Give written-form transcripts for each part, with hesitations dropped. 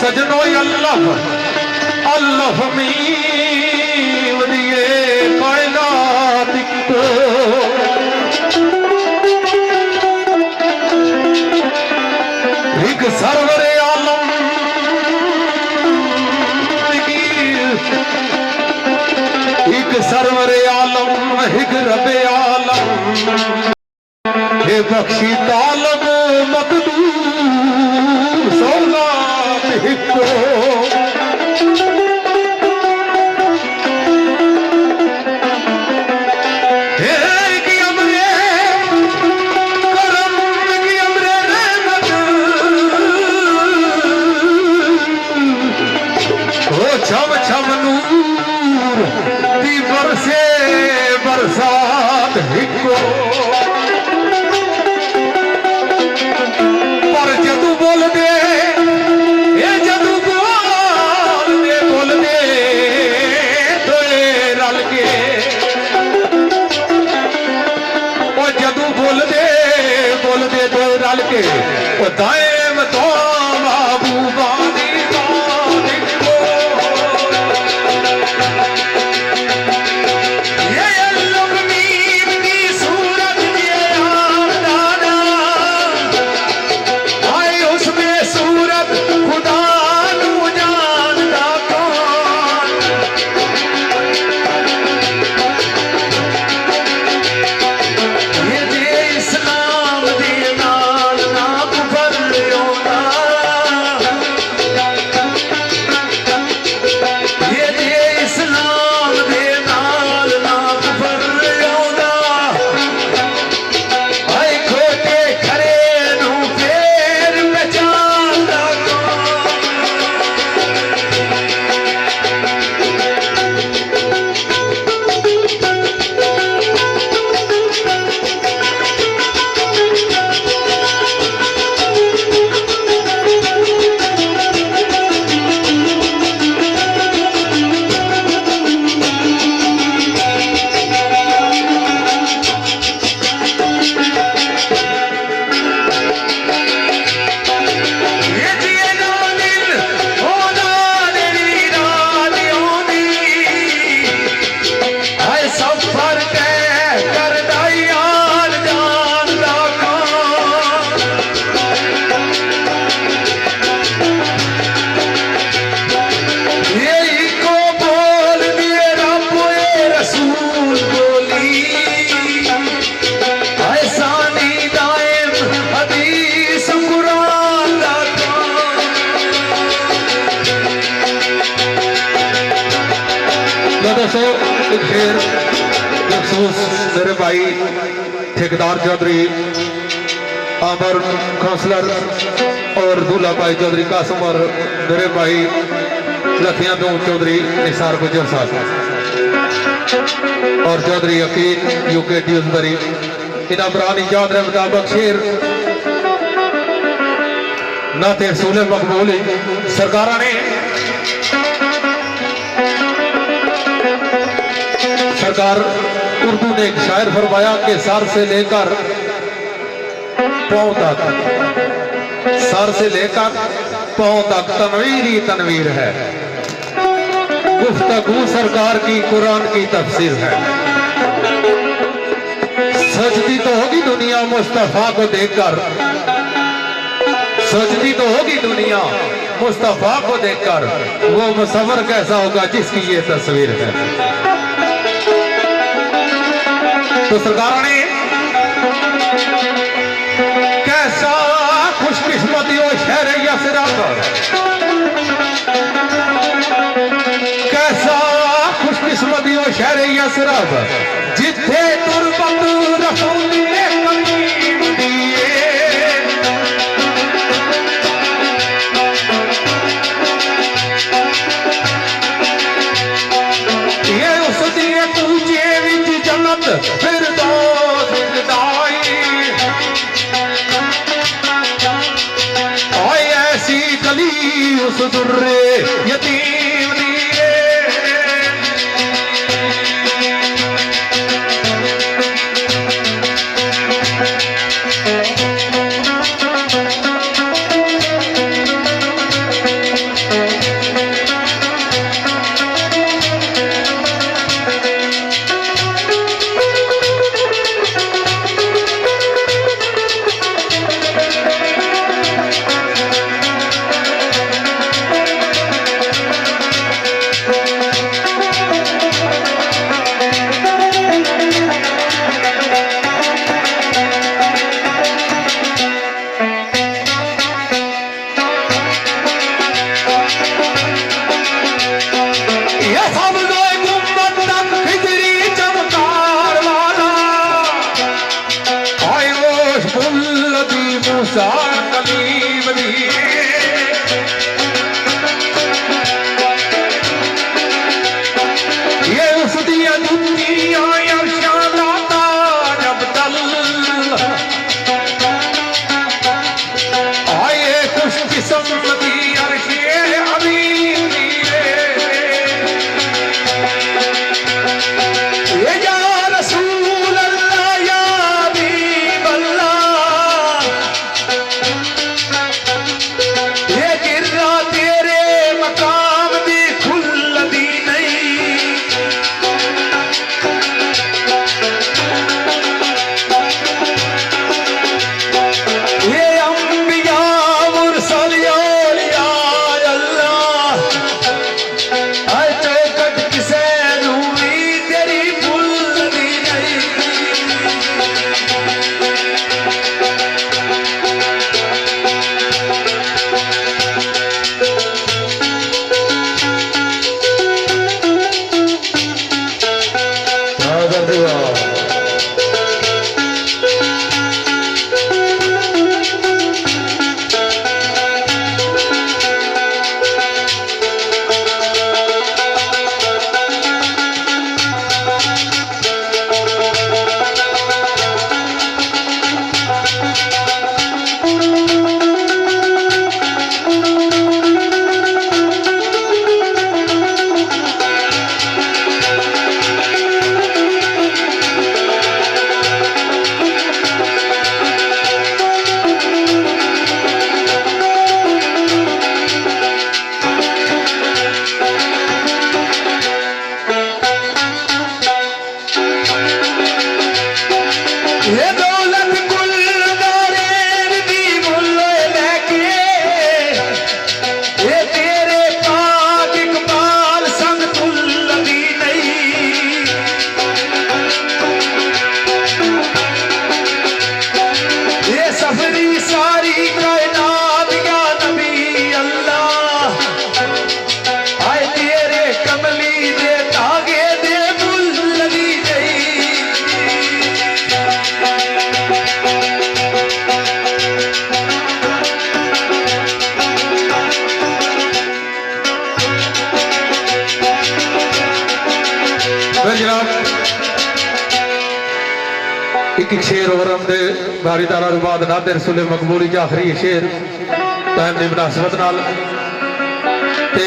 सजनो अल्लाह अल्लाह मी वदिए कायनात को एक सरवरे आलम एक सरवरे आलम एक रबे आलम हे बख्शी तालब मकदूर सौलात हिको छम छम नूर दी बरसे बरसात हिको पर जदू बोल दे ये जदू बोल दे तो रल के और जदू बोल दे तो रल के वो दाएम तो महबूबा मेरे भाई ठेकेदार चौधरी आमर काउंसलर और दूल्हा भाई चौधरी कासम और मेरे भाई लखिया दो चौधरी निसार गुजर साहब और चौधरी अकील यूके ड्यूसबरी इन्हें बरानी याद रहे मुताबिक शेर नाते रसूल मकबूल सरकार ने सरकार उर्दू ने एक शायर फरमाया कि सर से लेकर पांव तक सर से लेकर पांव तक तनवीर ही तनवीर है। गुफ्तगू सरकार की कुरान की तफसीर है। सजदी तो होगी दुनिया मुस्तफा को देखकर, सजदी तो होगी दुनिया मुस्तफा को देखकर, वो मुसव्वर कैसा होगा जिसकी ये तस्वीर है। तो सरकार ने कैसा खुशकिस्मती हो शहर यसरा पर, कैसा खुशकिस्मती हो शहर यसरा पर जिथे तुरबत रसूल ने करीम दिए। ये उस दिए पूजे विच जन्नत फिर दो जिंदाई आए ऐसी गली उस दुर्रे यतीम दिए। साल कलीब दी ये उस दिया जुतियां अरशां दा ताज अब्दल आए खुश किस्मती अरशे अमीन ये या रसूल अल्लाह या हबीब अल्लाह ये गिरना तेरे मकाम दी खुल्लदी नहीं ये अंबिया मुरसल औलिया अल्लाह आए तो कद किसे नू भी तेरी भुल्लदी नहीं ये दौलत कुल दारेर दी मुल्ले लेके ये तेरे पाक इकबाल संग तुल्लदी नहीं ये सफरी सारी कायनात या नबी अल्लाह आए तेरे कमली दे धागे दे मुल्लदी नहीं जनाब एक शेर और हमने बारी तारा बाद नादे रसूल मकबूली च आखिरी शेर टाइम की मुनासबत नाल ते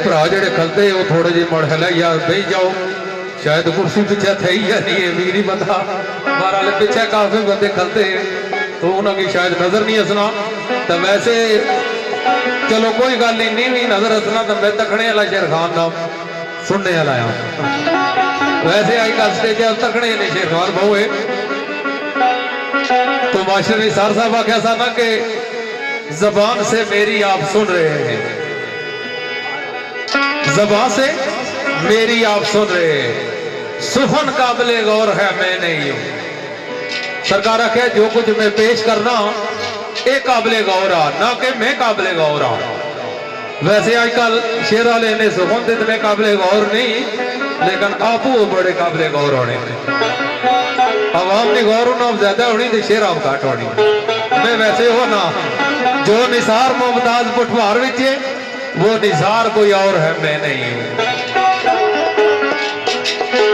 भरा जेडे खलते वो थोड़े जे मुड़ है या बही जाओ शायद कुर्सी पिछे थी या नहीं है भी नहीं पता मारा पिछे काफी बंदे खलते तो उन्होंने शायद नजर नहीं हसना तो वैसे चलो कोई गल नहीं भी नजर हसना तो मैं तखने वाला शेर खान नाम सुनने वाला वैसे अजकल स्टेज तकड़े ने शेर खान बहुए तो मास्टर निसार साहब आख्या सा ना कि जबान से मेरी आप सुन रहे हैं जबान से मेरी आप सुन रहे हैं सुफन काबिले गौर है मैं नहीं हूं सरकार आख्या जो कुछ मैं पेश करना ये काबिले गौर आ ना कि मैं काबिले गौर आ वैसे आजकल शेर वाले ने सुखन इतने काबिले गौर नहीं लेकिन आप वो बड़े काबिले गौर होने आवाम की गौर उन्होंने ज्यादा होनी तो शेर आप घट होनी मैं वैसे हो ना जो निसार मुमताज पुठवार विच है वो निसार कोई और है मैं नहीं हूं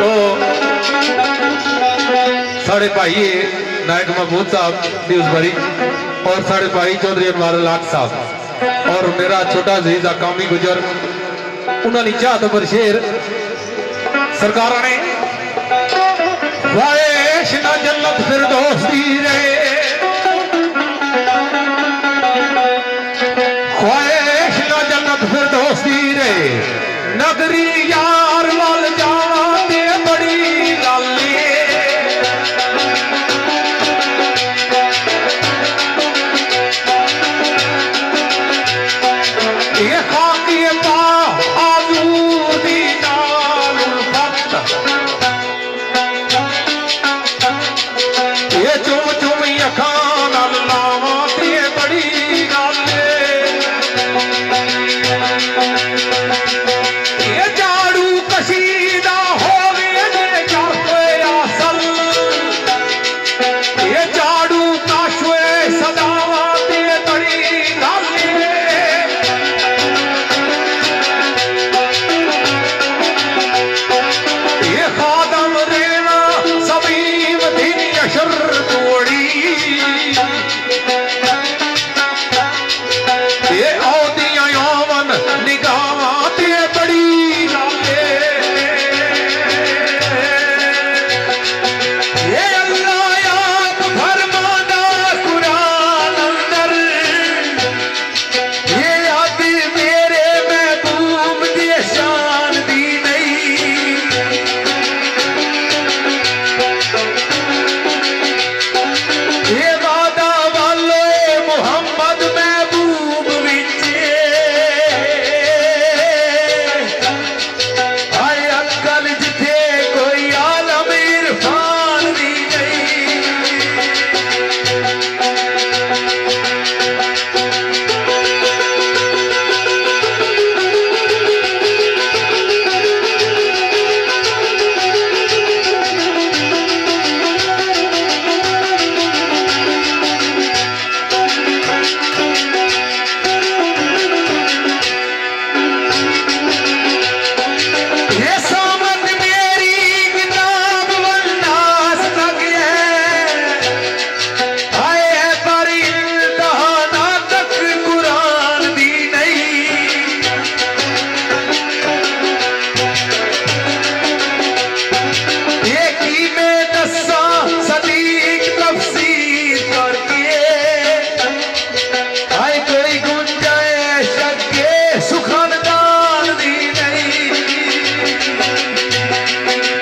तो साढ़े भाई नायक महमूद साहब न्यूज़बरी और साढ़े भाई चौधरी अनवर लाख साहब और मेरा छोटा अजीज कामी गुजर उन्होंने चाहत पर शेर सरकार ने वाइश ना जन्नत फिर दोस्ती रहे